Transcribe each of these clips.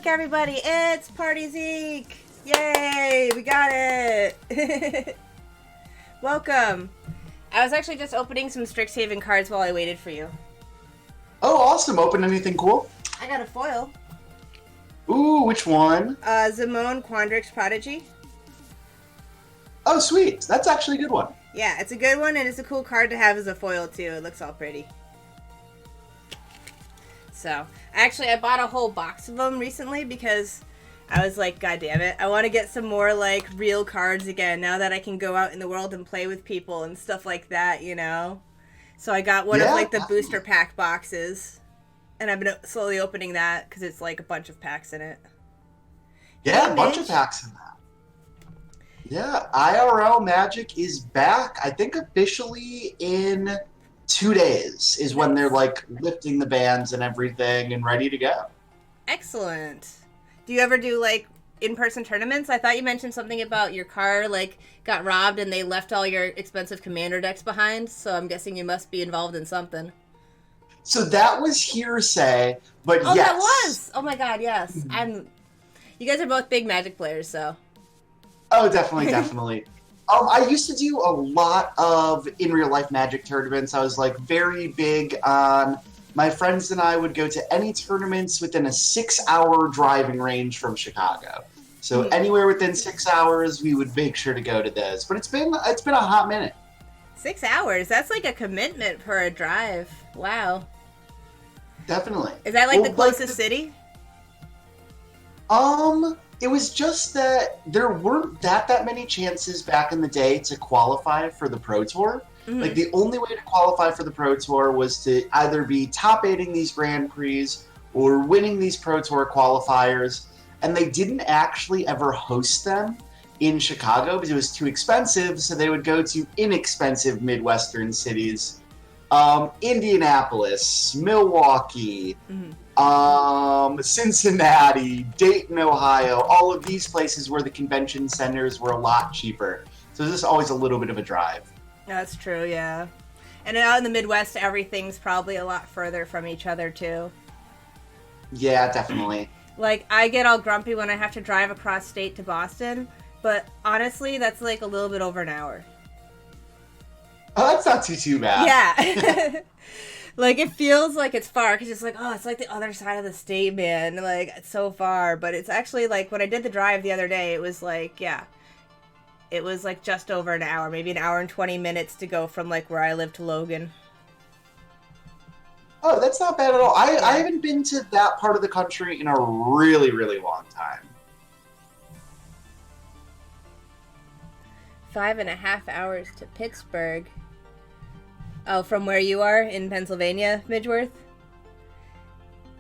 everybody, it's Party Zeke! Yay, we got it! Welcome. I was actually just opening some Strixhaven cards while I waited for you. Oh, awesome. Open anything cool? I got a foil. Ooh, which one? Zimone Quandrix Prodigy. Oh, sweet. That's actually a good one. Yeah, it's a good one, and it's a cool card to have as a foil, too. It looks all pretty. So, I bought a whole box of them recently because I was like, God damn it, I want to get some more, like, real cards again now that I can go out in the world and play with people and stuff like that, you know? So I got one of, like, the booster pack boxes, and I've been slowly opening that because it's, like, a bunch of packs in it. Yeah, Hey, a bunch Midge. of packs in that. Yeah, IRL Magic is back, I think officially in 2 days is when they're, like, lifting the bans and everything and ready to go. Excellent. Do you ever do, like, in-person tournaments? I thought you mentioned something about your car, like, got robbed and they left all your expensive commander decks behind, so I'm guessing you must be involved in something. So that was hearsay, but Oh, yes. that was! Oh my god, yes. You guys are both big Magic players, so. Oh, definitely, definitely. I used to do a lot of in real life Magic tournaments. I was like very big on my friends and I would go to any tournaments within a 6-hour driving range from Chicago. So anywhere within 6 hours, we would make sure to go to those. But it's been a hot minute. 6 hours? That's like a commitment for a drive. Wow. Definitely. Is that like Well, the closest city? It was just that there weren't that many chances back in the day to qualify for the Pro Tour. Mm-hmm. Like, the only way to qualify for the Pro Tour was to either be top 8ing these Grand Prix or winning these Pro Tour qualifiers, and they didn't actually ever host them in Chicago because it was too expensive, so they would go to inexpensive Midwestern cities. Indianapolis, Milwaukee, Cincinnati, Dayton, Ohio, all of these places where the convention centers were a lot cheaper. So there's just always a little bit of a drive. That's true, yeah. And out in the Midwest, everything's probably a lot further from each other, too. Yeah, definitely. Like, I get all grumpy when I have to drive across state to Boston, but honestly, that's like a little bit over an hour. Oh, that's not too bad. Yeah. Like, it feels like it's far, because it's like, oh, it's like the other side of the state, man. Like, it's so far. But it's actually, like, when I did the drive the other day, it was like, yeah. It was, like, just over an hour. Maybe an hour and 20 minutes to go from, like, where I live to Logan. Oh, that's not bad at all. I haven't been to that part of the country in a really, really long time. 5.5 hours to Pittsburgh. Oh, from where you are in Pennsylvania, Midgeworth?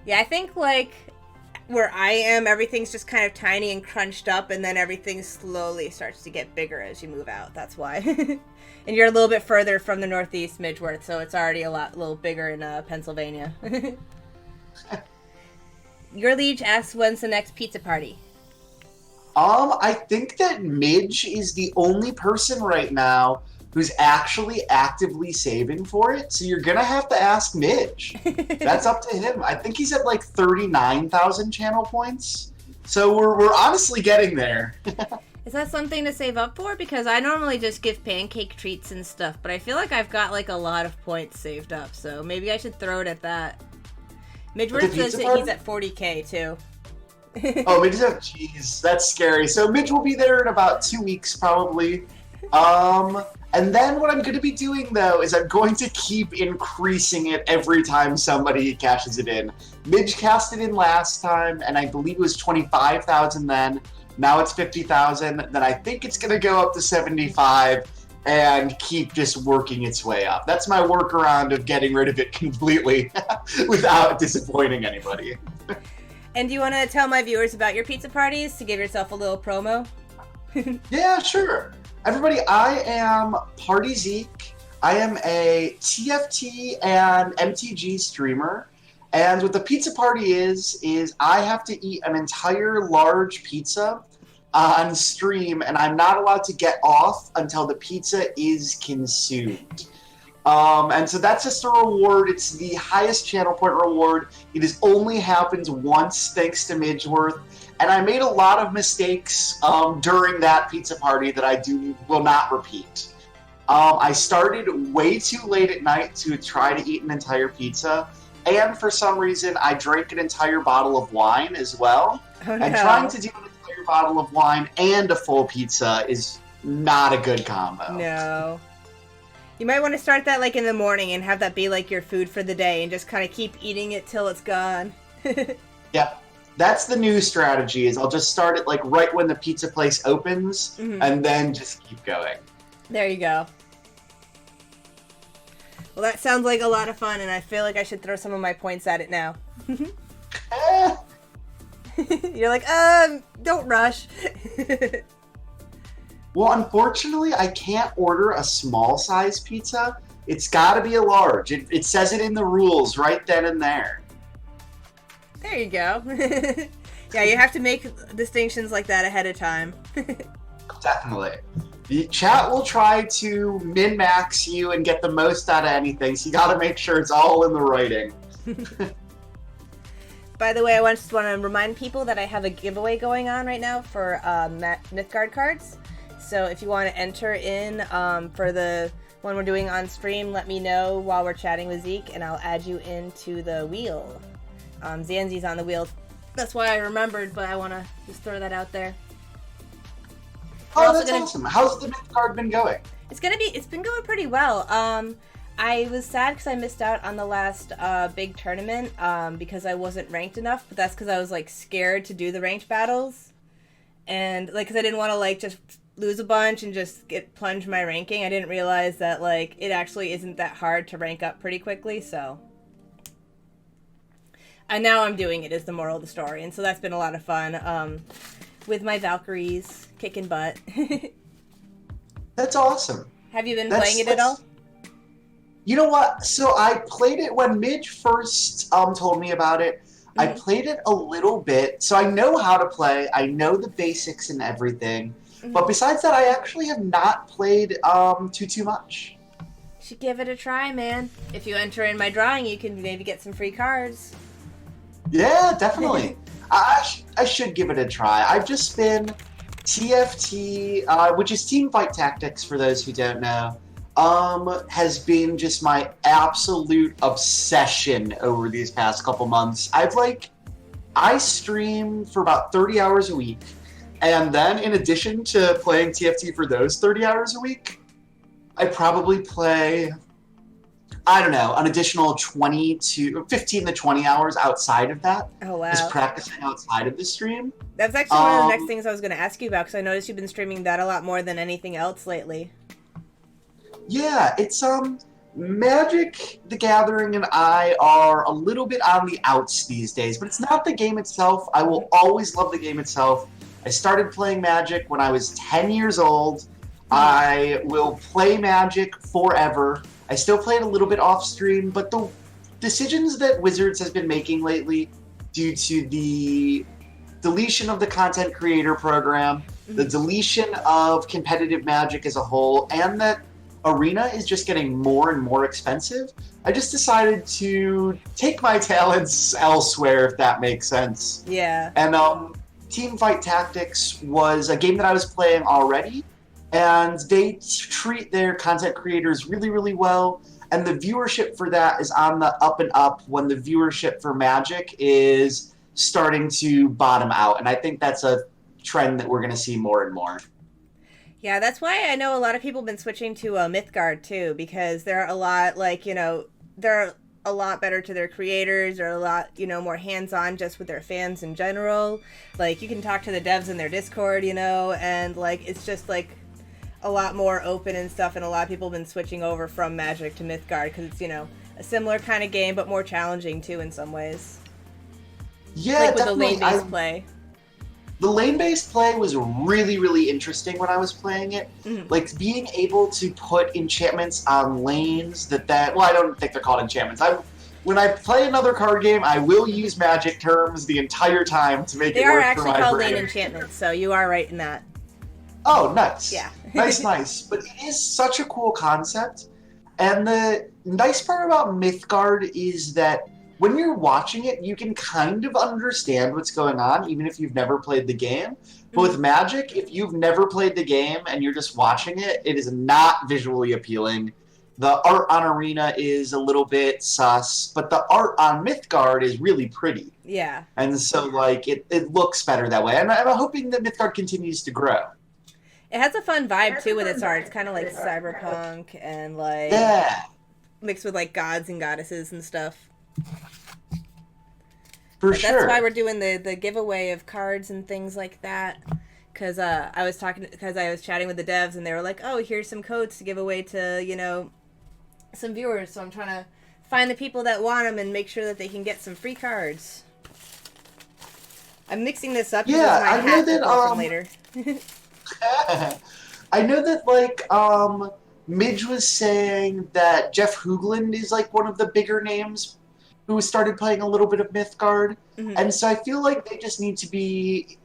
Yeah, I think, like, where I am, everything's just kind of tiny and crunched up, and then everything slowly starts to get bigger as you move out. That's why. And you're a little bit further from the northeast, Midgeworth, so it's already a little bigger in Pennsylvania. Your liege asks, when's the next pizza party? I think that Midge is the only person right now who's actually actively saving for it, so you're gonna have to ask Midge. That's up to him. I think he's at like 39,000 channel points, so we're honestly getting there. Is that something to save up for? Because I normally just give pancake treats and stuff, but I feel like I've got like a lot of points saved up, so maybe I should throw it at that. Midgeworth says that he's at 40k too. Oh, Midge, jeez, that's scary. So Midge will be there in about 2 weeks, probably. And then what I'm going to be doing, though, is I'm going to keep increasing it every time somebody cashes it in. Midge cast it in last time, and I believe it was 25,000 then. Now it's 50,000. Then I think it's going to go up to 75 and keep just working its way up. That's my workaround of getting rid of it completely without disappointing anybody. And do you want to tell my viewers about your pizza parties to give yourself a little promo? Yeah, sure. Everybody, I am Party Zeke. I am a TFT and MTG streamer. And what the pizza party is I have to eat an entire large pizza on stream, and I'm not allowed to get off until the pizza is consumed. And so that's just a reward. It's the highest channel point reward. It has only happened once, thanks to Midgeworth. And I made a lot of mistakes during that pizza party that I will not repeat. I started way too late at night to try to eat an entire pizza. And for some reason, I drank an entire bottle of wine as well. Oh, no. And trying to do an entire bottle of wine and a full pizza is not a good combo. No. You might want to start that like in the morning and have that be like your food for the day and just kind of keep eating it till it's gone. Yep. That's the new strategy is I'll just start it like right when the pizza place opens and then just keep going. There you go. Well, that sounds like a lot of fun, and I feel like I should throw some of my points at it now. Eh. You're like, don't rush. Well, unfortunately, I can't order a small size pizza. It's got to be a large. It says it in the rules right then and there. There you go. Yeah, you have to make distinctions like that ahead of time. Definitely. The chat will try to min-max you and get the most out of anything, so you got to make sure it's all in the writing. By the way, I just want to remind people that I have a giveaway going on right now for Mythgard cards. So if you want to enter in for the one we're doing on stream, let me know while we're chatting with Zeke, and I'll add you into the wheel. Zanzi's on the wheel. That's why I remembered, but I want to just throw that out there. Oh, that's awesome. How's the Mythgard been going? It's been going pretty well. I was sad because I missed out on the last big tournament because I wasn't ranked enough, but that's because I was like scared to do the ranked battles, and like because I didn't want to like just lose a bunch and just get plunged my ranking. I didn't realize that like it actually isn't that hard to rank up pretty quickly. So, and now I'm doing it is the moral of the story, and so that's been a lot of fun with my Valkyries kicking butt. That's awesome. Have you been playing it at all? You know what? So I played it when Midge first told me about it. I played it a little bit, so I know how to play. I know the basics and everything. But besides that, I actually have not played too much. You should give it a try, man. If you enter in my drawing, you can maybe get some free cards. Yeah, definitely. I should give it a try. I've just been TFT, which is Team Fight Tactics for those who don't know, has been just my absolute obsession over these past couple months. I stream for about 30 hours a week, and then in addition to playing TFT for those 30 hours a week, I probably play, I don't know, an additional 15 to 20 hours outside of that. Oh, wow. Just practicing outside of the stream. That's actually one of the next things I was going to ask you about, because I noticed you've been streaming that a lot more than anything else lately. Yeah, it's, Magic the Gathering and I are a little bit on the outs these days, but it's not the game itself. I will always love the game itself. I started playing Magic when I was 10 years old. I will play Magic forever. I still play it a little bit off stream, but the decisions that Wizards has been making lately due to the deletion of the content creator program, the deletion of competitive Magic as a whole, and that Arena is just getting more and more expensive, I just decided to take my talents elsewhere, if that makes sense. Yeah. And Team Fight Tactics was a game that I was playing already, and they treat their content creators really, really well, and the viewership for that is on the up and up when the viewership for Magic is starting to bottom out, and I think that's a trend that we're going to see more and more. Yeah, that's why I know a lot of people have been switching to Mythgard too, because they're a lot they're a lot better to their creators. They're a lot, more hands-on just with their fans in general. Like, you can talk to the devs in their Discord, and it's just a lot more open and stuff, and a lot of people have been switching over from Magic to Mythgard because it's, a similar kind of game, but more challenging too in some ways. Yeah, like with definitely. the lane-based play. The lane-based play was really, really interesting when I was playing it. Like, being able to put enchantments on lanes well, I don't think they're called enchantments. When I play another card game, I will use Magic terms the entire time to make it work for my brain. They are actually called lane enchantments, so you are right in that. Oh, nice. Yeah. nice. But it is such a cool concept. And the nice part about Mythgard is that when you're watching it, you can kind of understand what's going on, even if you've never played the game. But with Magic, if you've never played the game and you're just watching it, it is not visually appealing. The art on Arena is a little bit sus, but the art on Mythgard is really pretty. Yeah. And so, like, it looks better that way. And I'm hoping that Mythgard continues to grow. It has a fun vibe too with its art. It's kind of like cyberpunk and like Yeah, mixed with like gods and goddesses and stuff. for But sure. that's why we're doing the giveaway of cards and things like that. Because I was chatting with the devs and they were like, oh, here's some codes to give away to, you know, some viewers. So I'm trying to find the people that want them and make sure that they can get some free cards. I'm mixing this up because Yeah, my I know hat that, will come later. I know that, like, Midge was saying that Jeff Hoogland is, like, one of the bigger names who started playing a little bit of Mythgard. Mhm. And so I feel like they just need to be...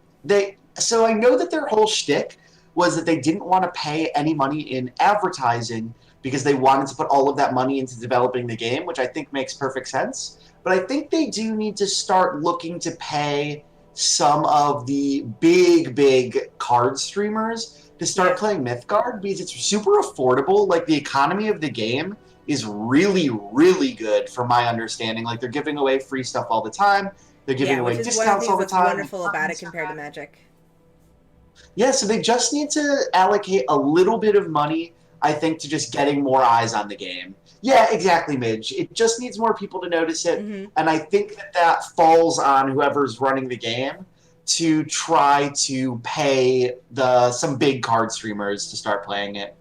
So I know that their whole shtick was that they didn't want to pay any money in advertising because they wanted to put all of that money into developing the game, which I think makes perfect sense. But I think they do need to start looking to pay some of the big card streamers to start playing Mythgard because it's super affordable. Like, the economy of the game is really good from my understanding. Like, they're giving away free stuff all the time. They're giving away which is one of the discounts things all the that's time. wonderful about it compared to Magic. Yeah, so they just need to allocate a little bit of money, I think, to just getting more eyes on the game. Yeah, exactly, Midge. It just needs more people to notice it, and I think that falls on whoever's running the game to try to pay some big card streamers to start playing it.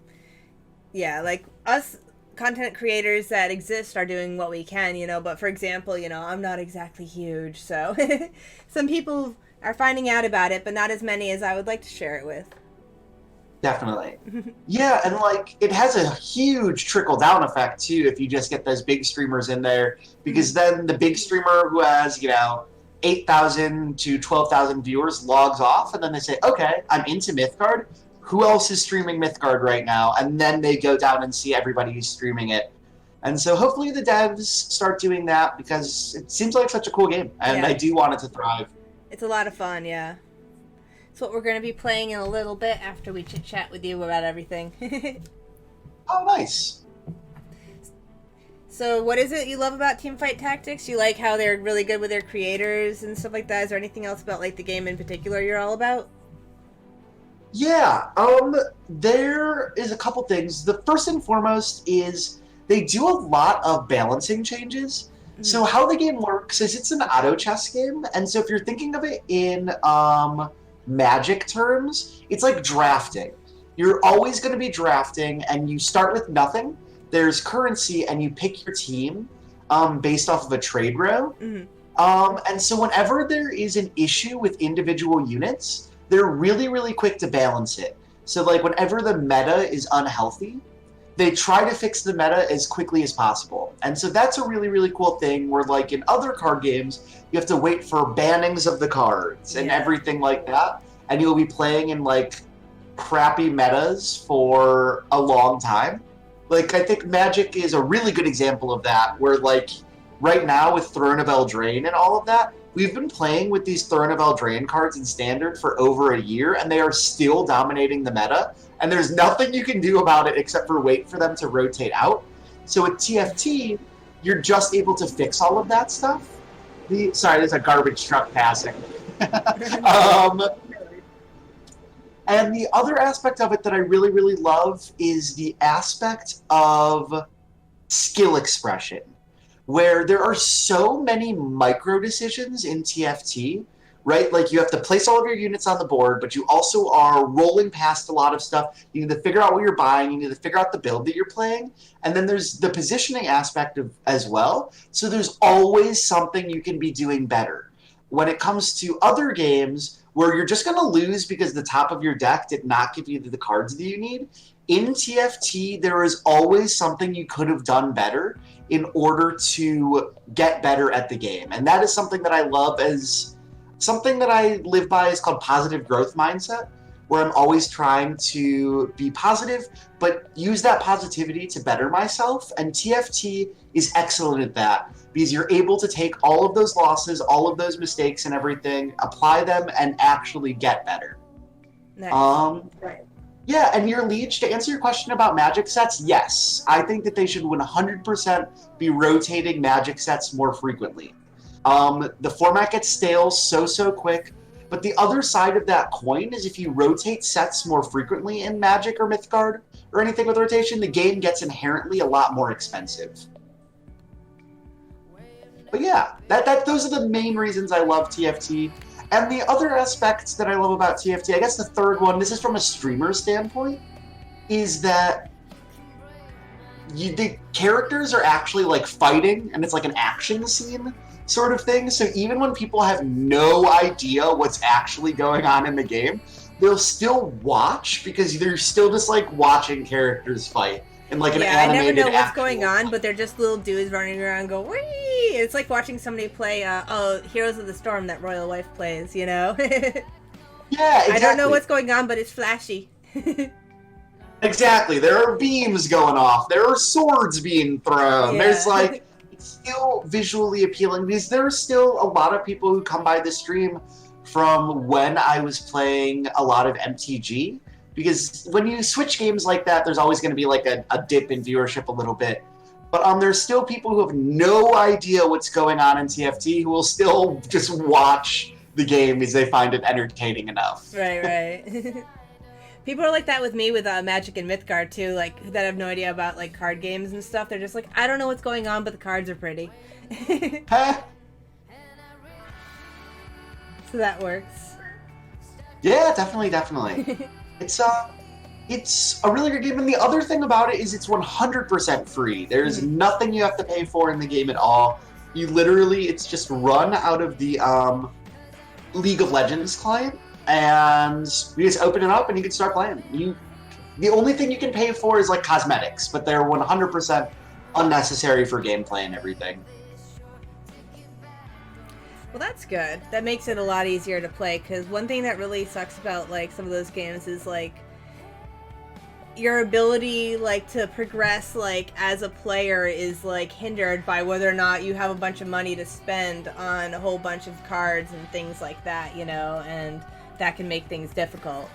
Yeah, like us content creators that exist are doing what we can, you know, but for example, you know, I'm not exactly huge, so some people are finding out about it, but not as many as I would like to share it with. Definitely. Yeah, and like it has a huge trickle down effect too if you just get those big streamers in there, because then the big streamer who has, 8,000 to 12,000 viewers logs off, and then they say, okay, I'm into Mythgard. Who else is streaming Mythgard right now? And then they go down and see everybody who's streaming it. And so hopefully the devs start doing that because it seems like such a cool game, and I do want it to thrive. It's a lot of fun, yeah. It's what we're going to be playing in a little bit after we chit-chat with you about everything. Oh, nice. So what is it you love about Teamfight Tactics? You like how they're really good with their creators and stuff like that? Is there anything else about like the game in particular you're all about? Yeah, there is a couple things. The first and foremost is they do a lot of balancing changes. So how the game works is it's an auto chess game, and so if you're thinking of it in Magic terms, it's like drafting. You're always going to be drafting, and you start with nothing. There's currency, and you pick your team based off of a trade row. And so whenever there is an issue with individual units, they're really quick to balance it. So like whenever the meta is unhealthy, they try to fix the meta as quickly as possible. And so that's a really cool thing where like in other card games, you have to wait for bannings of the cards and everything like that. And you'll be playing in like crappy metas for a long time. Like I think Magic is a really good example of that where like right now with Throne of Eldraine and all of that, we've been playing with these Throne of Eldraine cards in Standard for over a year, and they are still dominating the meta, and there's nothing you can do about it except for wait for them to rotate out. So with TFT, you're just able to fix all of that stuff. Sorry, there's a garbage truck passing. And the other aspect of it that I really love is the aspect of skill expression, where there are so many micro decisions in TFT, right? Like you have to place all of your units on the board, but you also are rolling past a lot of stuff. You need to figure out what you're buying. You need to figure out the build that you're playing. And then there's the positioning aspect as well. So there's always something you can be doing better. When it comes to other games where you're just going to lose because the top of your deck did not give you the cards that you need, in TFT, there is always something you could have done better in order to get better at the game. And that is something that I love as something that I live by is called positive growth mindset, where I'm always trying to be positive, but use that positivity to better myself. And TFT is excellent at that because you're able to take all of those losses, all of those mistakes and everything, apply them, and actually get better. Nice. Yeah, and your Liege, to answer your question about magic sets, yes. I think that they should 100% be rotating magic sets more frequently. The format gets stale so quick, but the other side of that coin is if you rotate sets more frequently in Magic or Mythgard or anything with rotation, the game gets inherently a lot more expensive. But yeah, those are the main reasons I love TFT. And the other aspects that I love about TFT, I guess the third one, this is from a streamer standpoint, is that the characters are actually like fighting, and it's like an action scene sort of thing. So even when people have no idea what's actually going on in the game, they'll still watch because they're still just like watching characters fight in like an animated. I never know what's going on, but they're just little dudes running around going, whee! It's like watching somebody play Heroes of the Storm that Royal Wife plays, you know? Yeah, exactly. I don't know what's going on, but it's flashy. Exactly. There are beams going off. There are swords being thrown. Yeah. There's like, it's still visually appealing because there are still a lot of people who come by the stream from when I was playing a lot of MTG. Because when you switch games like that, there's always going to be like a dip in viewership a little bit. But there's still people who have no idea what's going on in TFT who will still just watch the game because they find it entertaining enough. Right. People are like that with me with Magic and Mythgard too, like that have no idea about like card games and stuff. They're just like, I don't know what's going on, but the cards are pretty. Huh? So that works. Yeah, definitely. It's a really good game, and the other thing about it is it's 100% free. There's nothing you have to pay for in the game at all. You literally, it's just run out of the League of Legends client, and you just open it up and you can start playing. The only thing you can pay for is like cosmetics, but they're 100% unnecessary for gameplay and everything. Well, that's good. That makes it a lot easier to play, because one thing that really sucks about like some of those games is like your ability like to progress like as a player is like hindered by whether or not you have a bunch of money to spend on a whole bunch of cards and things like that, you know, and that can make things difficult.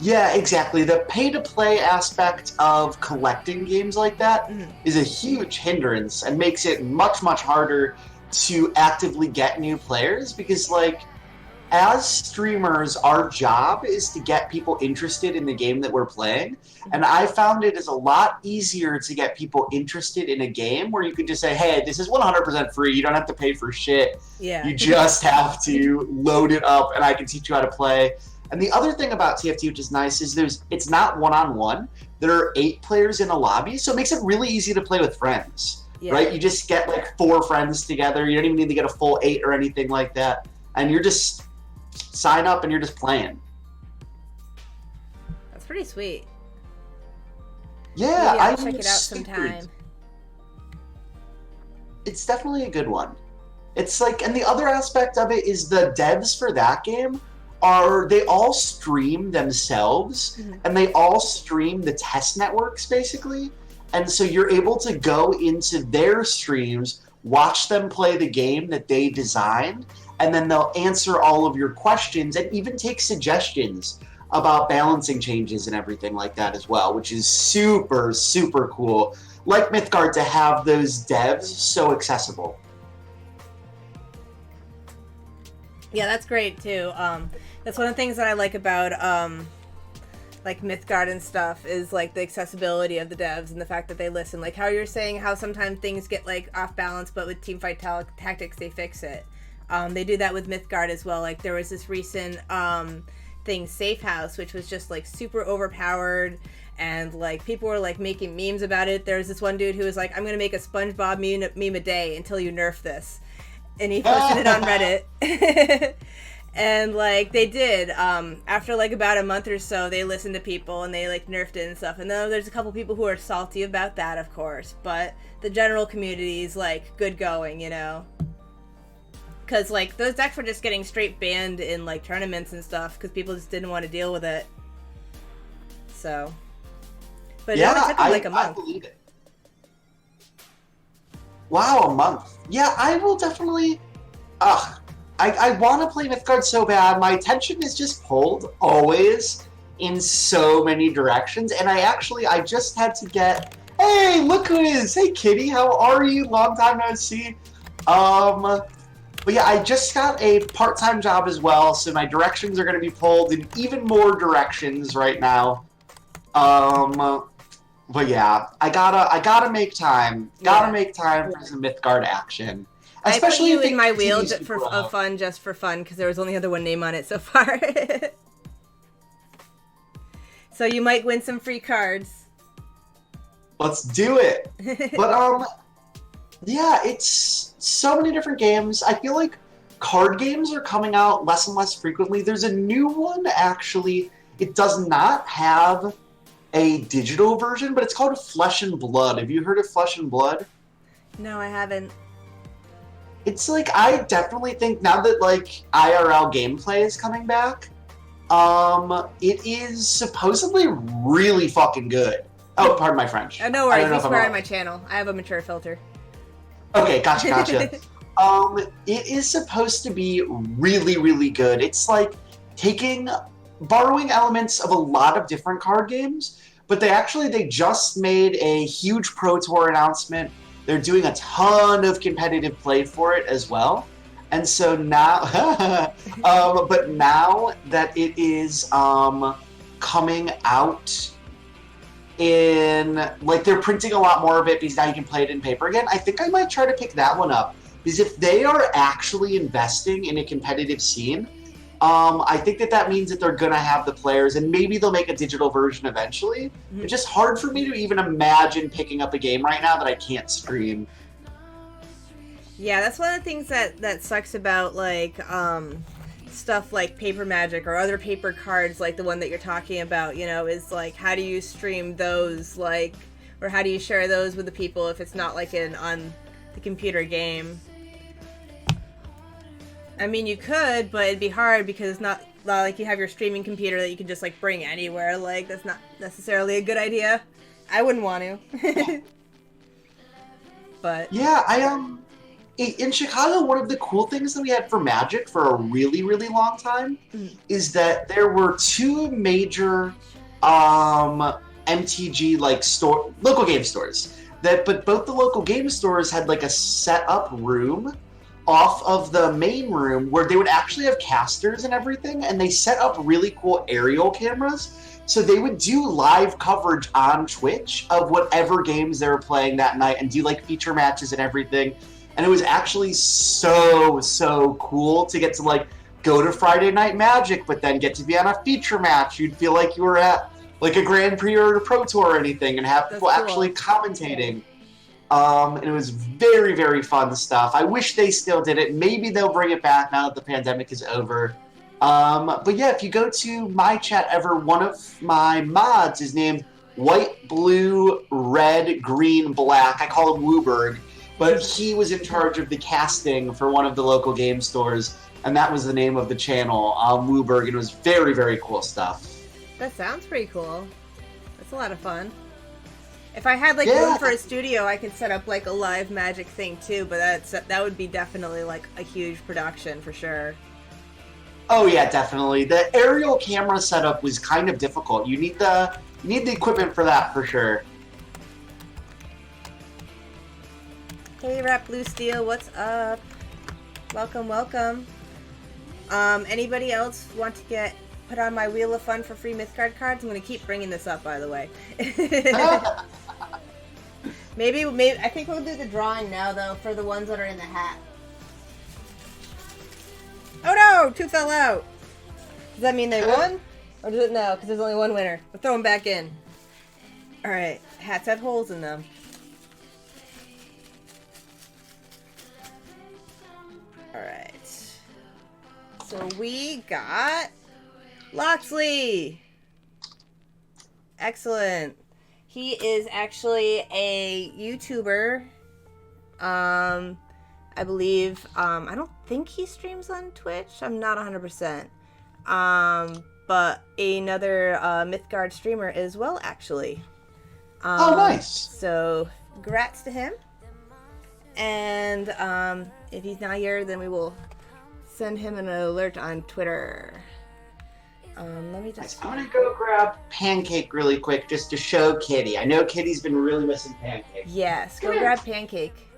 Yeah, exactly. The pay-to-play aspect of collecting games like that is a huge hindrance and makes it much harder to actively get new players because, like, as streamers, our job is to get people interested in the game that we're playing, and I found it is a lot easier to get people interested in a game where you can just say, hey, this is 100% free, you don't have to pay for shit. Yeah. You just have to load it up, and I can teach you how to play. And the other thing about TFT, which is nice, is it's not one-on-one. There are 8 players in a lobby, so it makes it really easy to play with friends. Yeah. Right? You just get like 4 friends together. You don't even need to get a full 8 or anything like that. And you're just sign up and you're just playing. That's pretty sweet. Yeah, maybe I'll check it out sometime. It's definitely a good one. It's like, and the other aspect of it is the devs for that game they all stream themselves, and they all stream the test networks basically. And so you're able to go into their streams, watch them play the game that they designed, and then they'll answer all of your questions and even take suggestions about balancing changes and everything like that as well, which is super cool. Like Mythgard, to have those devs so accessible. Yeah, that's great too. That's one of the things that I like about like Mythgard and stuff is like the accessibility of the devs and the fact that they listen. Like how you're saying how sometimes things get like off balance, but with Teamfight Tactics they fix it. They do that with Mythgard as well. Like there was this recent thing, Safe House, which was just like super overpowered, and like people were like making memes about it. There was this one dude who was like, I'm gonna make a SpongeBob meme a day until you nerf this, and he posted it on Reddit. And like they did, after like about a month or so, they listened to people and they like nerfed it and stuff. And then there's a couple people who are salty about that, of course, but the general community is like good going, you know. Because, like, those decks were just getting straight banned in, like, tournaments and stuff because people just didn't want to deal with it. So. But it only took them, like, a month. I believe it. Wow, a month. Yeah, I will definitely... I want to play Mythgard so bad. My attention is just pulled, always, in so many directions. And I just had to get... Hey, look who it is! Hey, Kitty, how are you? Long time no see. But yeah, I just got a part-time job as well, so my directions are going to be pulled in even more directions right now. But yeah, I gotta make time. Gotta make time for some Mythgard action. Especially I put you in my wheel of fun, just for fun, because there was only other one name on it so far. So you might win some free cards. Let's do it. But yeah, it's so many different games. I feel like card games are coming out less and less frequently. There's a new one, actually. It does not have a digital version, but it's called Flesh and Blood. Have you heard of Flesh and Blood? No, I haven't. It's like, I definitely think now that, like, IRL gameplay is coming back, it is supposedly really fucking good. Oh, pardon my French. Oh, no worries. You swear on my channel. I have a mature filter. Okay, gotcha. It is supposed to be really, really good. It's like borrowing elements of a lot of different card games, but they just made a huge Pro Tour announcement. They're doing a ton of competitive play for it as well. And so now, but now that it is coming out in, like, they're printing a lot more of it because now you can play it in paper again. I think I might try to pick that one up, because if they are actually investing in a competitive scene, I think that means that they're gonna have the players, and maybe they'll make a digital version eventually. It's just hard for me to even imagine picking up a game right now that I can't stream. Yeah, that's one of the things that sucks about, like, stuff like Paper Magic or other paper cards like the one that you're talking about, you know, is like, how do you stream those, like, or how do you share those with the people if it's not like on the computer game? I mean, you could, but it'd be hard because it's not like you have your streaming computer that you can just, like, bring anywhere. Like, that's not necessarily a good idea. I wouldn't want to. But yeah, in Chicago, one of the cool things that we had for Magic for a really, really long time is that there were two major MTG, like, local game stores. But both the local game stores had, like, a set-up room off of the main room where they would actually have casters and everything, and they set up really cool aerial cameras. So they would do live coverage on Twitch of whatever games they were playing that night and do, like, feature matches and everything. And it was actually so cool to get to, like, go to Friday Night Magic, but then get to be on a feature match. You'd feel like you were at, like, a Grand Prix or a Pro Tour or anything, and have people actually commentating. And it was very, very fun stuff. I wish they still did it. Maybe they'll bring it back now that the pandemic is over. But yeah, if you go to my chat ever, one of my mods is named White, Blue, Red, Green, Black. I call him Wooberg. But he was in charge of the casting for one of the local game stores, and that was the name of the channel, Wooberg, and it was very, very cool stuff. That sounds pretty cool. That's a lot of fun. If I had, like, room for a studio, I could set up, like, a live Magic thing, too, but that would be definitely, like, a huge production, for sure. Oh, yeah, definitely. The aerial camera setup was kind of difficult. You need the equipment for that, for sure. Hey, Rap Blue Steel, what's up? Welcome, welcome. Anybody else want to get put on my Wheel of Fun for free Mythgard cards? I'm going to keep bringing this up, by the way. maybe, I think we'll do the drawing now, though, for the ones that are in the hat. Oh no! Two fell out! Does that mean they won? Or does it no? Because there's only one winner. We'll throw them back in. Alright, hats have holes in them. Alright. So we got Loxley! Excellent. He is actually a YouTuber. I believe. I don't think he streams on Twitch. I'm not 100%. But another Mythgard streamer as well, actually. Oh, nice. So, congrats to him. And if he's not here, then we will send him an alert on Twitter. Let me just... I'm gonna go grab Pancake really quick just to show Kitty. I know Kitty's been really missing Pancake. Yes, go grab Pancake.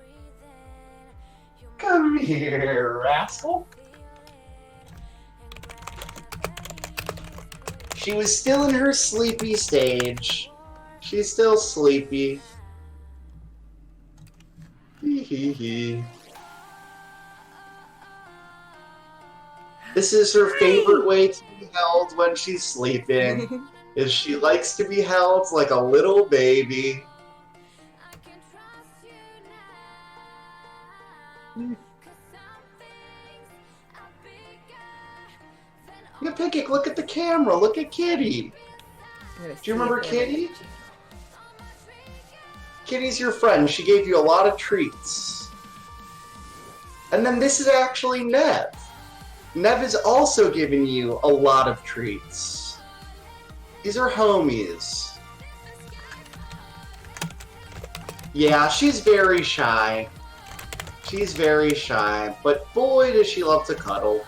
Come here, rascal. She was still in her sleepy stage. She's still sleepy. Hee hee hee. This is her favorite way to be held when she's sleeping. Is she likes to be held like a little baby. Look at Pancake, look at the camera, look at Kitty. Do you remember Kitty? Kitty's your friend, she gave you a lot of treats. And then this is actually Nev. Nev is also giving you a lot of treats. These are homies. Yeah, she's very shy. She's very shy, but boy does she love to cuddle.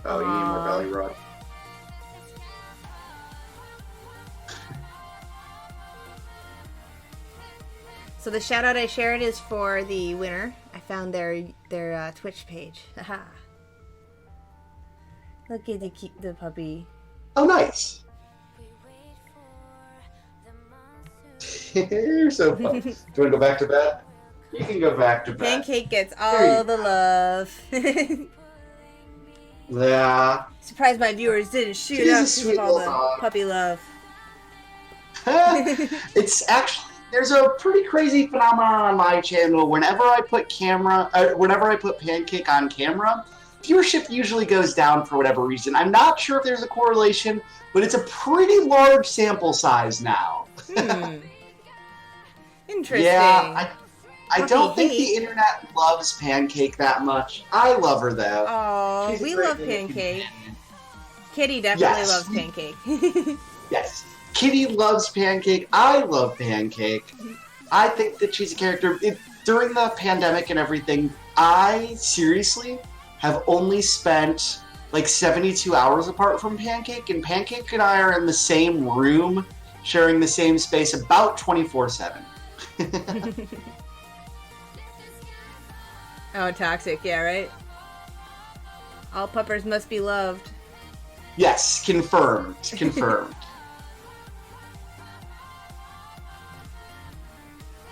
Oh, you need more belly rub. So the shout out I shared is for the winner. I found their Twitch page. Haha. Look at the puppy. Oh, nice. You're so fun. Do you want to go back to bed? You can go back to bed. Pancake gets all the love. Yeah. Surprised my viewers didn't shoot She's up a because sweet of all little the dog. puppy love. It's actually, there's a pretty crazy phenomenon on my channel. Whenever I put Pancake on camera, viewership usually goes down for whatever reason. I'm not sure if there's a correlation, but it's a pretty large sample size now. Interesting. Yeah, I don't think hate. the internet loves Pancake that much. I love her though. Oh, She's a we great love little Pancake. companion. Kitty definitely Yes. loves Pancake. Yes. Kitty loves Pancake. I love Pancake. I think that she's a character. During the pandemic and everything, I seriously have only spent like 72 hours apart from Pancake, and Pancake and I are in the same room, sharing the same space about 24/7. Oh, toxic. Yeah, right? All puppers must be loved. Yes, confirmed. Confirmed.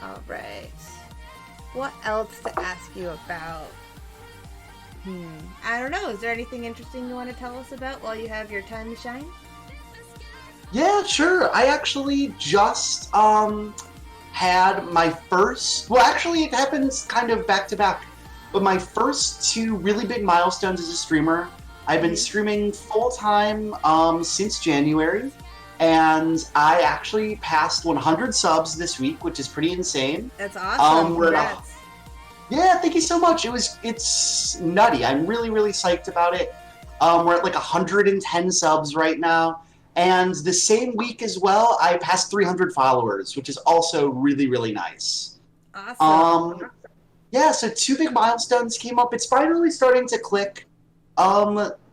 All right. What else to ask you about? I don't know. Is there anything interesting you want to tell us about while you have your time to shine? Yeah, sure. I actually just had my first. Well, actually, it happens kind of back to back. But my first two really big milestones as a streamer. I've been streaming full time since January, and I actually passed 100 subs this week, which is pretty insane. That's awesome. We're at Congrats. Yeah, thank you so much. It's nutty. I'm really, really psyched about it. We're at like 110 subs right now. And the same week as well, I passed 300 followers, which is also really, really nice. Awesome. Yeah, so two big milestones came up. It's finally starting to click.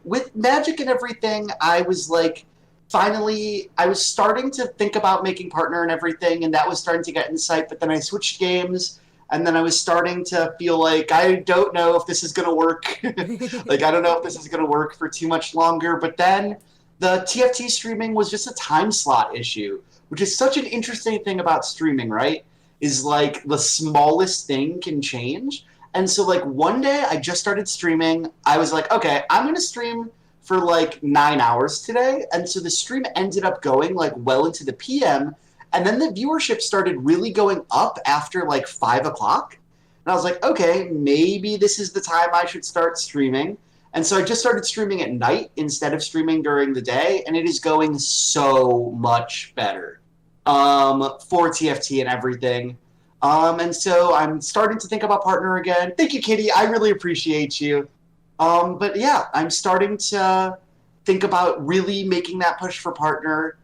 With Magic and everything, I was like, finally, I was starting to think about making partner and everything, and that was starting to get in sight, but then I switched games. And then I was starting to feel like, I don't know if this is going to work. Like, I don't know if this is going to work for too much longer. But then the TFT streaming was just a time slot issue, which is such an interesting thing about streaming, right? Is like the smallest thing can change. And so like one day I just started streaming. I was like, okay, I'm going to stream for like 9 hours today. And so the stream ended up going like well into the PM. And then the viewership started really going up after like 5 o'clock. And I was like, okay, maybe this is the time I should start streaming. And so I just started streaming at night instead of streaming during the day. And it is going so much better for TFT and everything. And so I'm starting to think about partner again. Thank you, Kitty. I really appreciate you. But yeah, I'm starting to think about really making that push for partner.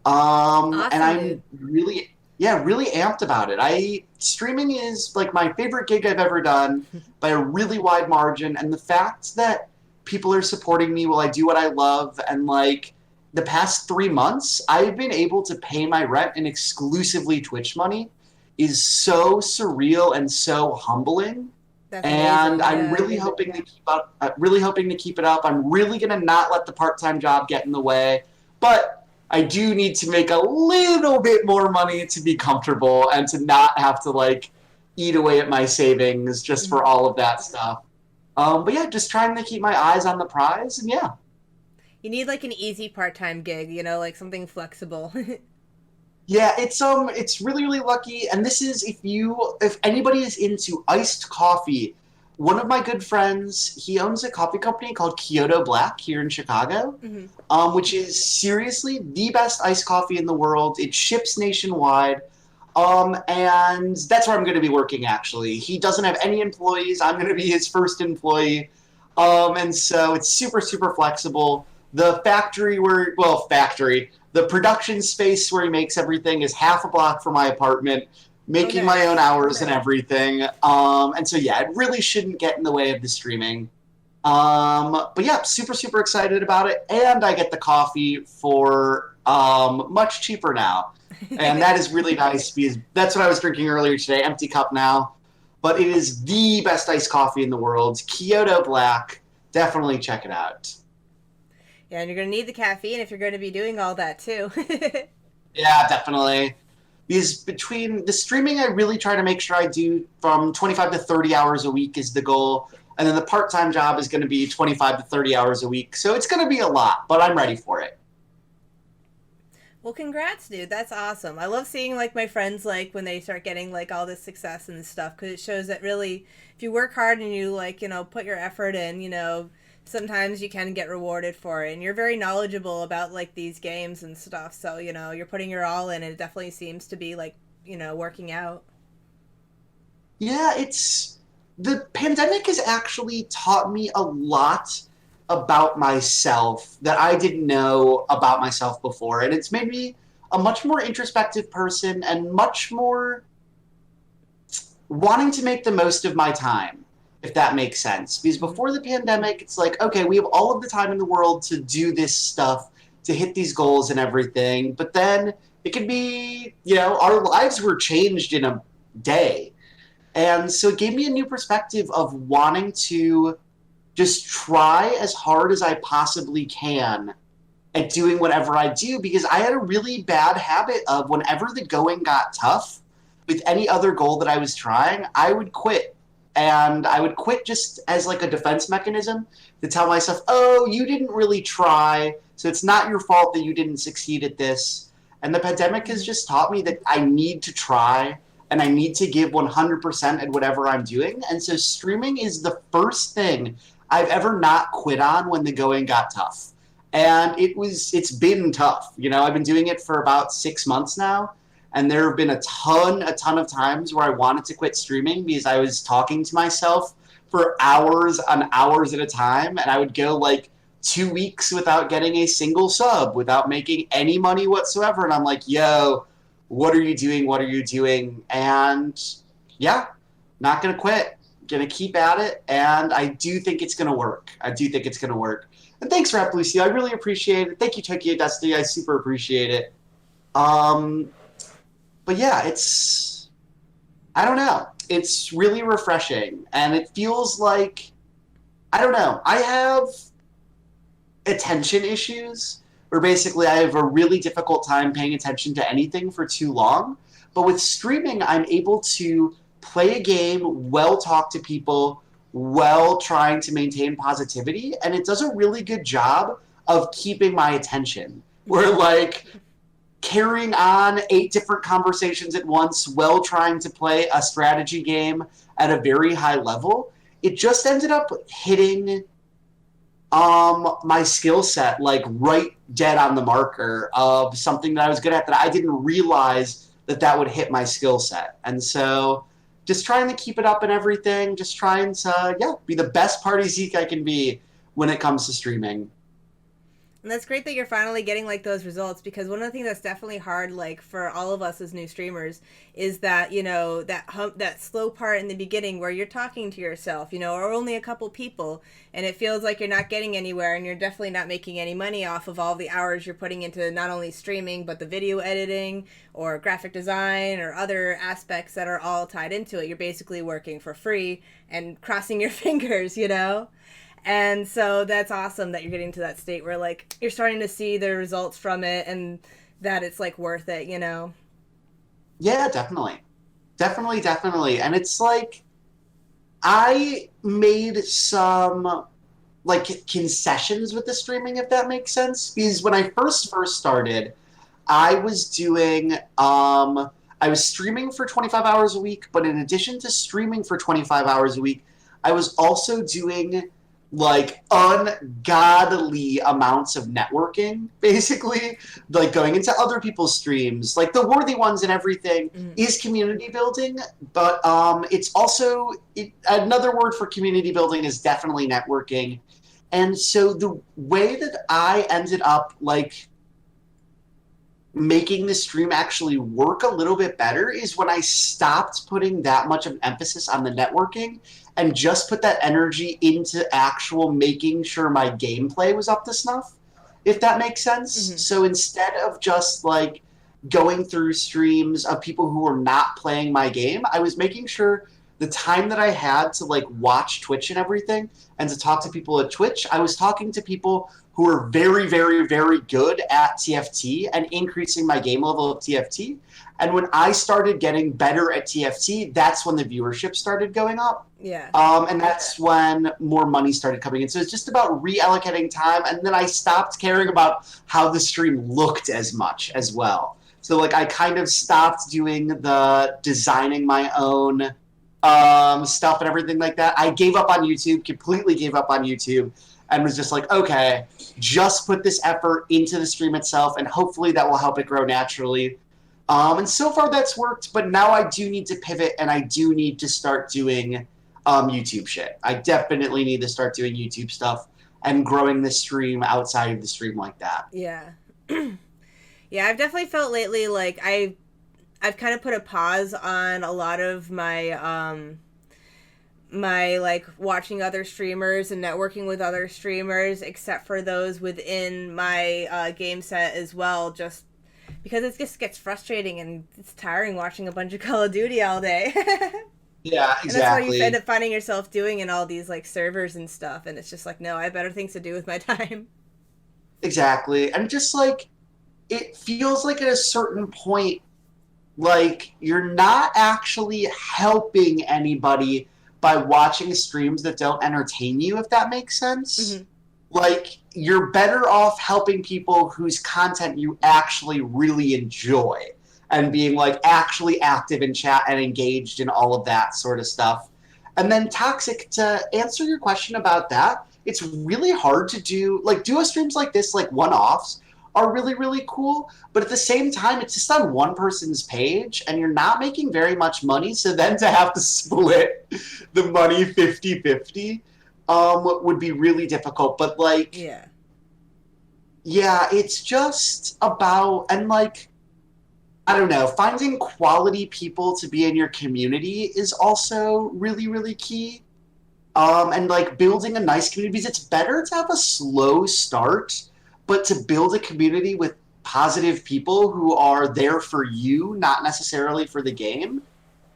And Awesome, dude. I'm really, yeah, really amped about it. Streaming is like my favorite gig I've ever done by a really wide margin. And the fact that people are supporting me while I do what I love, and like the past 3 months, I've been able to pay my rent in exclusively Twitch money is so surreal and so humbling. That's And amazing. I'm Yeah. really hoping to keep up. Really hoping to keep it up. I'm really gonna not let the part-time job get in the way, but I do need to make a little bit more money to be comfortable and to not have to like eat away at my savings just for Mhm. all of that stuff. But yeah, just trying to keep my eyes on the prize, and yeah. You need like an easy part-time gig, like something flexible. Yeah, it's really really lucky, and this is if anybody is into iced coffee, one of my good friends, he owns a coffee company called Kyoto Black here in Chicago, Hmm. which is seriously the best iced coffee in the world. It ships nationwide, and that's where I'm going to be working. Actually, he doesn't have any employees. I'm going to be his first employee, and so it's super super flexible. The factory where well factory the production space where he makes everything is half a block from my apartment, Oh, making my own nice. hours and everything. And so, yeah, it really shouldn't get in the way of the streaming. But yeah, super, super excited about it. And I get the coffee for much cheaper now. And that is really nice because that's what I was drinking earlier today, empty cup now. But it is the best iced coffee in the world. Kyoto Black. Definitely check it out. Yeah, and you're gonna need the caffeine if you're going to be doing all that too. Yeah, definitely. Because between the streaming, I really try to make sure I do from 25 to 30 hours a week is the goal. And then the part time job is going to be 25 to 30 hours a week. So it's going to be a lot, but I'm ready for it. Well, congrats, dude. That's awesome. I love seeing like my friends like when they start getting like all this success and stuff because it shows that really if you work hard and you like, put your effort in, sometimes you can get rewarded for it. And you're very knowledgeable about like these games and stuff. So, you're putting your all in and it definitely seems to be like, working out. Yeah, it's the pandemic has actually taught me a lot about myself that I didn't know about myself before. And it's made me a much more introspective person and much more wanting to make the most of my time, if that makes sense. Because Hmm. before the pandemic, it's like, okay, we have all of the time in the world to do this stuff, to hit these goals and everything. But then it could be, our lives were changed in a day. And so it gave me a new perspective of wanting to just try as hard as I possibly can at doing whatever I do because I had a really bad habit of whenever the going got tough with any other goal that I was trying, I would quit. And I would quit just as like a defense mechanism to tell myself, oh, you didn't really try, so it's not your fault that you didn't succeed at this. And the pandemic has Hmm. just taught me that I need to try and I need to give 100% at whatever I'm doing. And so streaming is the first thing I've ever not quit on when the going got tough. And it's been tough. I've been doing it for about 6 months now, and there have been a ton of times where I wanted to quit streaming because I was talking to myself for hours on hours at a time, and I would go like 2 weeks without getting a single sub, without making any money whatsoever, and I'm like, yo, what are you doing? What are you doing? And yeah, not gonna quit. Gonna keep at it, and I do think it's gonna work. I do think it's gonna work. And thanks, Rap Lucy. I really appreciate it. Thank you, Tokyo Dusty. I super appreciate it. Um, but yeah, I don't know. It's really refreshing, and it feels like I don't know. I have attention issues where basically I have a really difficult time paying attention to anything for too long. But with streaming, I'm able to play a game, well talk to people, while trying to maintain positivity, and it does a really good job of keeping my attention. Where like carrying on 8 different conversations at once while trying to play a strategy game at a very high level, it just ended up hitting my skill set like right dead on the marker of something that I was good at that I didn't realize that would hit my skill set. And so just trying to keep it up and everything, just trying to, yeah, be the best party Zeke I can be when it comes to streaming. And that's great that you're finally getting like those results, because one of the things that's definitely hard, like for all of us as new streamers, is that, you know, that slow part in the beginning where you're talking to yourself, you know, or only a couple people, and it feels like you're not getting anywhere, and you're definitely not making any money off of all the hours you're putting into not only streaming but the video editing or graphic design or other aspects that are all tied into it. You're basically working for free and crossing your fingers, you know. And so that's awesome that you're getting to that state where like you're starting to see the results from it and that it's like worth it, you know? Yeah, definitely. Definitely, definitely. And it's like I made some like concessions with the streaming, if that makes sense. Because when I first started, I was doing I was streaming for 25 hours a week, but in addition to streaming for 25 hours a week, I was also doing like ungodly amounts of networking, basically, like going into other people's streams, like the worthy ones and everything, is community building. But it's also another word for community building is definitely networking. And so the way that I ended up like making the stream actually work a little bit better is when I stopped putting that much of an emphasis on the networking and just put that energy into actual making sure my gameplay was up to snuff, if that makes sense. Mm-hmm. So instead of just like going through streams of people who were not playing my game, I was making sure the time that I had to like watch Twitch and everything and to talk to people at Twitch, I was talking to people who are very, very, very good at TFT and increasing my game level of TFT. And when I started getting better at TFT, that's when the viewership started going up. Yeah. And that's when more money started coming in. So it's just about reallocating time. And then I stopped caring about how the stream looked as much as well. So like I kind of stopped doing the designing my own stuff and everything like that. I gave up on YouTube, completely gave up on YouTube, and was just like, okay, just put this effort into the stream itself, and hopefully that will help it grow naturally. And so far that's worked, but now I do need to pivot, and I do need to start doing YouTube shit. I definitely need to start doing YouTube stuff and growing the stream outside of the stream like that. Yeah. Yeah, I've definitely felt lately like I've kind of put a pause on a lot of my my like watching other streamers and networking with other streamers, except for those within my game set as well, just because it just gets frustrating and it's tiring watching a bunch of Call of Duty all day. Yeah, And that's what exactly. you end up finding yourself doing in all these like servers and stuff, and it's just like, no, I have better things to do with my time. Exactly. And just like, it feels like at a certain point, like you're not actually helping anybody by watching streams that don't entertain you, if that makes sense. Mm-hmm. Like you're better off helping people whose content you actually really enjoy and being like actually active in chat and engaged in all of that sort of stuff. And then Toxic, to answer your question about that, it's really hard to do, like duo streams like this, like one-offs, are really, really cool. But at the same time, it's just on one person's page, and you're not making very much money. So then to have to split the money 50-50 would be really difficult. But, like, Yeah. yeah, it's just about, and, like, I don't know, finding quality people to be in your community is also really, really key. And, like, building a nice community, because it's better to have a slow start, but to build a community with positive people who are there for you, not necessarily for the game,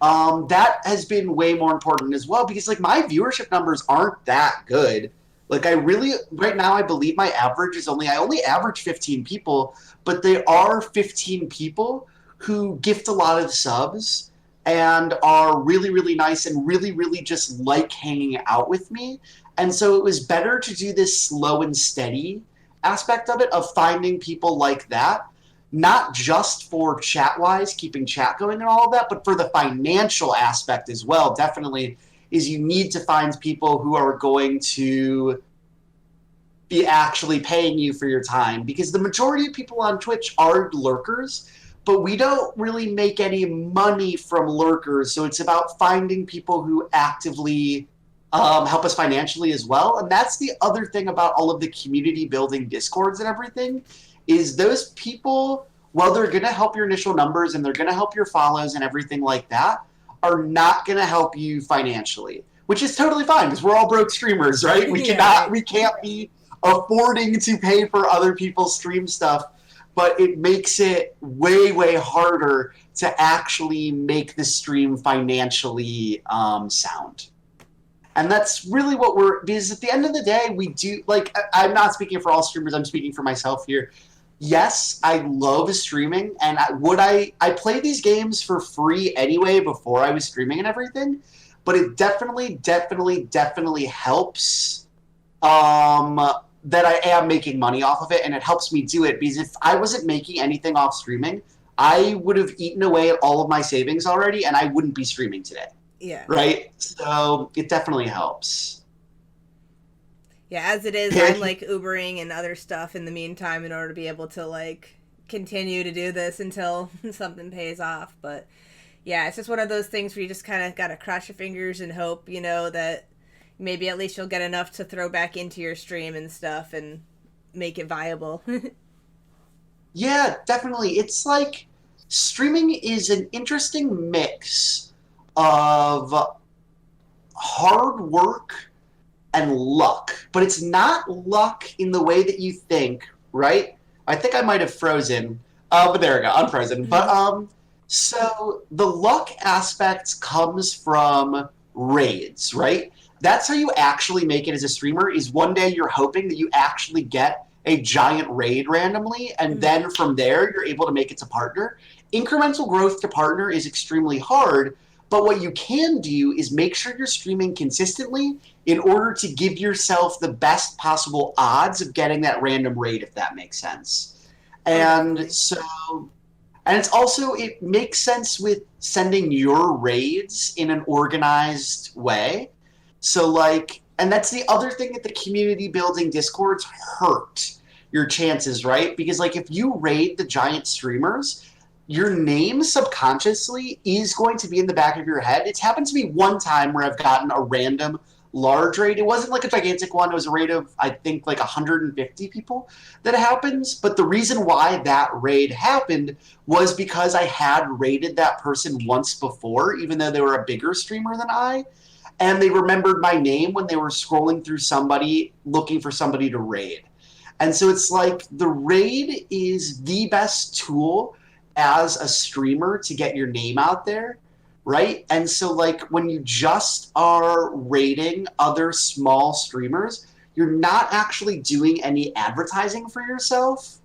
that has been way more important as well, because like my viewership numbers aren't that good. Like I really, right now I believe my average is I only average 15 people, but there are 15 people who gift a lot of subs and are really, really nice and really, really just like hanging out with me. And so it was better to do this slow and steady aspect of it, of finding people like that, not just for chat-wise, keeping chat going and all of that, but for the financial aspect as well, definitely, is you need to find people who are going to be actually paying you for your time, because the majority of people on Twitch are lurkers, but we don't really make any money from lurkers. So it's about finding people who actively help us financially as well. And that's the other thing about all of the community building discords and everything, is those people, while they're going to help your initial numbers and they're going to help your follows and everything like that, are not going to help you financially, which is totally fine because we're all broke streamers, right? We we can't be affording to pay for other people's stream stuff, but it makes it way, way harder to actually make the stream financially sound. And that's really what because at the end of the day, we do, like, I'm not speaking for all streamers, I'm speaking for myself here. Yes, I love streaming, and I played these games for free anyway before I was streaming and everything, but it definitely helps that I am making money off of it, and it helps me do it, because if I wasn't making anything off streaming, I would have eaten away at all of my savings already, and I wouldn't be streaming today. Yeah. Right? So it definitely helps. Yeah, as it is, I'm like Ubering and other stuff in the meantime in order to be able to like continue to do this until something pays off. But yeah, it's just one of those things where you just kind of got to cross your fingers and hope, you know, that maybe at least you'll get enough to throw back into your stream and stuff and make it viable. Yeah, definitely. It's like streaming is an interesting mix of hard work and luck, but it's not luck in the way that you think, right? I think I might have frozen, but there we go, unfrozen. But so the luck aspect comes from raids, right? That's how you actually make it as a streamer, is one day you're hoping that you actually get a giant raid randomly, and then from there you're able to make it to partner. Incremental growth to partner is extremely hard, but what you can do is make sure you're streaming consistently in order to give yourself the best possible odds of getting that random raid, if that makes sense. And so, and it's also, it makes sense with sending your raids in an organized way. So like, and that's the other thing that the community building discords hurt your chances, right? Because like if you raid the giant streamers, your name subconsciously is going to be in the back of your head. It's happened to me one time where I've gotten a random large raid. It wasn't like a gigantic one. It was a raid of, I think, like 150 people that happens. But the reason why that raid happened was because I had raided that person once before, even though they were a bigger streamer than I. And they remembered my name when they were scrolling through somebody looking for somebody to raid. And so it's like the raid is the best tool as a streamer to get your name out there, right? And so like when you just are raiding other small streamers, you're not actually doing any advertising for yourself,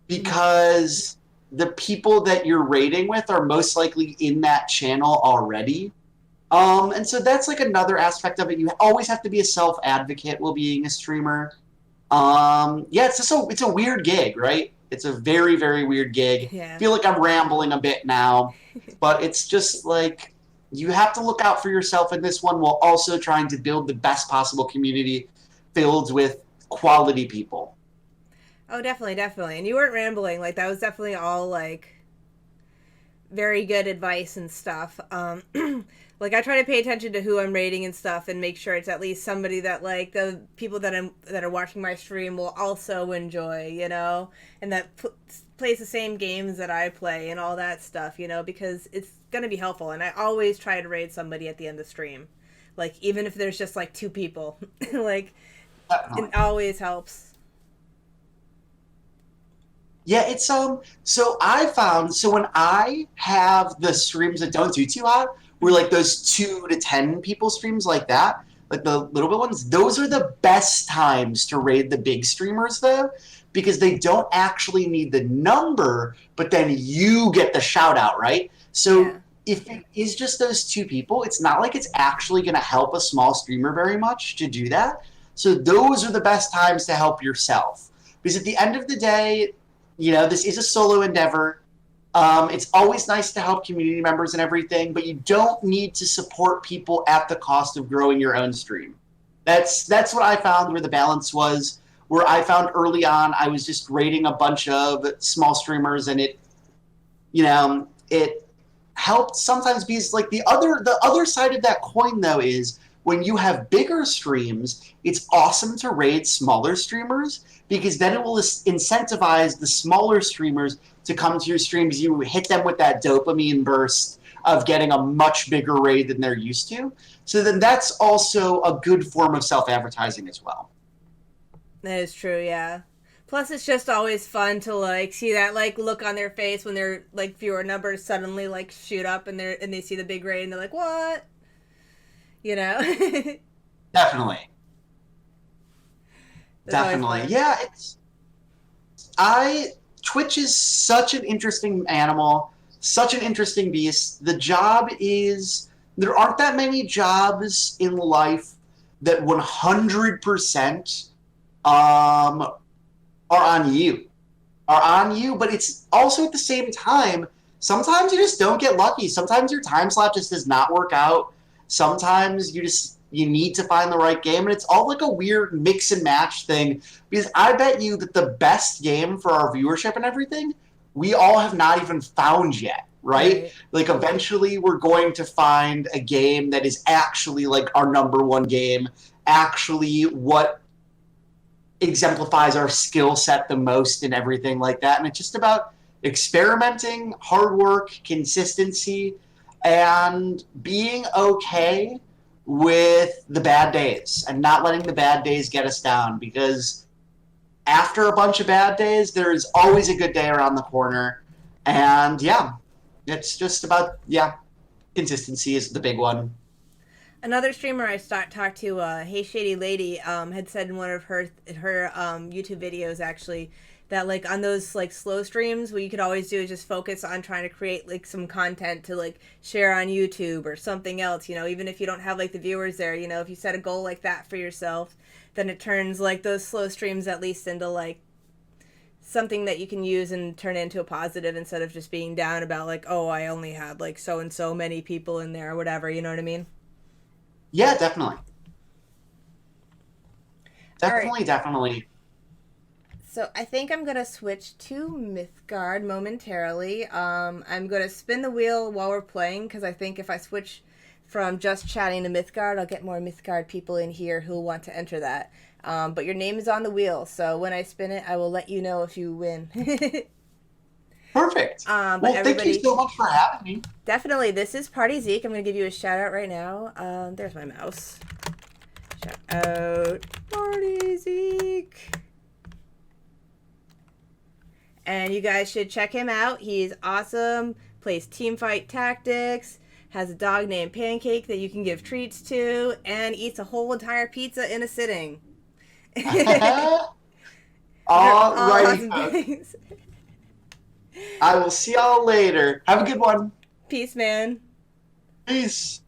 because the people that you're raiding with are most likely in that channel already. And so that's like another aspect of it. You always have to be a self-advocate while being a streamer. Yeah, it's a weird gig, right? It's a very, very weird gig. Yeah. I feel like I'm rambling a bit now, but it's just like you have to look out for yourself in this one while also trying to build the best possible community filled with quality people. Oh, definitely, definitely. And you weren't rambling. Like, that was definitely all, like, very good advice and stuff. Like, I try to pay attention to who I'm rating and stuff and make sure it's at least somebody that, like, the people that are watching my stream will also enjoy, you know? And that plays the same games that I play and all that stuff, you know? Because it's going to be helpful. And I always try to raid somebody at the end of the stream. Like, even if there's just, like, 2 people. Like, it always helps. Yeah, it's so I found, so when I have the streams that don't do too hot, where like those 2 to 10 people streams like that, like the little bit ones, those are the best times to raid the big streamers though, because they don't actually need the number, but then you get the shout out, right? So if it is just those 2 people, it's not like it's actually going to help a small streamer very much to do that. So those are the best times to help yourself, because at the end of the day, you know, this is a solo endeavor. It's always nice to help community members and everything, but you don't need to support people at the cost of growing your own stream. That's what I found where the balance was, where I found early on I was just rating a bunch of small streamers, and it helped sometimes because like the other side of that coin though is when you have bigger streams, it's awesome to raid smaller streamers because then it will incentivize the smaller streamers to come to your streams. You hit them with that dopamine burst of getting a much bigger raid than they're used to. So then that's also a good form of self-advertising as well. That is true, yeah. Plus, it's just always fun to like see that like look on their face when their like viewer numbers suddenly like shoot up and they see the big raid and they're like, "What?" You know. Definitely. That's always Definitely. fun. Yeah, I Twitch is such an interesting animal, such an interesting beast. The job is there aren't that many jobs in life that 100% um are on you. Are on you, but it's also at the same time, sometimes you just don't get lucky. Sometimes your time slot just does not work out. Sometimes you need to find the right game, and it's all like a weird mix and match thing. Because I bet you that the best game for our viewership and everything, we all have not even found yet, right? Right. Like eventually we're going to find a game that is actually like our number one game, actually what exemplifies our skill set the most and everything like that. And it's just about experimenting, hard work, consistency, and being okay with the bad days and not letting the bad days get us down because after a bunch of bad days, there's always a good day around the corner. And yeah, it's just about, yeah, consistency is the big one. Another streamer I talked to, Hey Shady Lady, had said in one of her YouTube videos actually that like on those like slow streams, what you could always do is just focus on trying to create like some content to like share on YouTube or something else. You know, even if you don't have like the viewers there, you know, if you set a goal like that for yourself, then it turns like those slow streams at least into like something that you can use and turn into a positive instead of just being down about like, oh, I only had like so and so many people in there or whatever. You know what I mean? Yeah, definitely. All right. Definitely, definitely. So I think I'm gonna switch to Mythgard momentarily. I'm gonna spin the wheel while we're playing because I think if I switch from just chatting to Mythgard, I'll get more Mythgard people in here who want to enter that. But your name is on the wheel, so when I spin it, I will let you know if you win. Perfect. But Well, thank you everybody, so much for having me. definitely, this is Party Zeke. I'm gonna give you a shout out right now. There's my mouse. Shout out Party Zeke. And you guys should check him out. He's awesome. Plays Teamfight Tactics. Has a dog named Pancake that you can give treats to, and eats a whole entire pizza in a sitting. They're All all righty, awesome folks. things. I will see y'all later. Have a good one. Peace, man. Peace.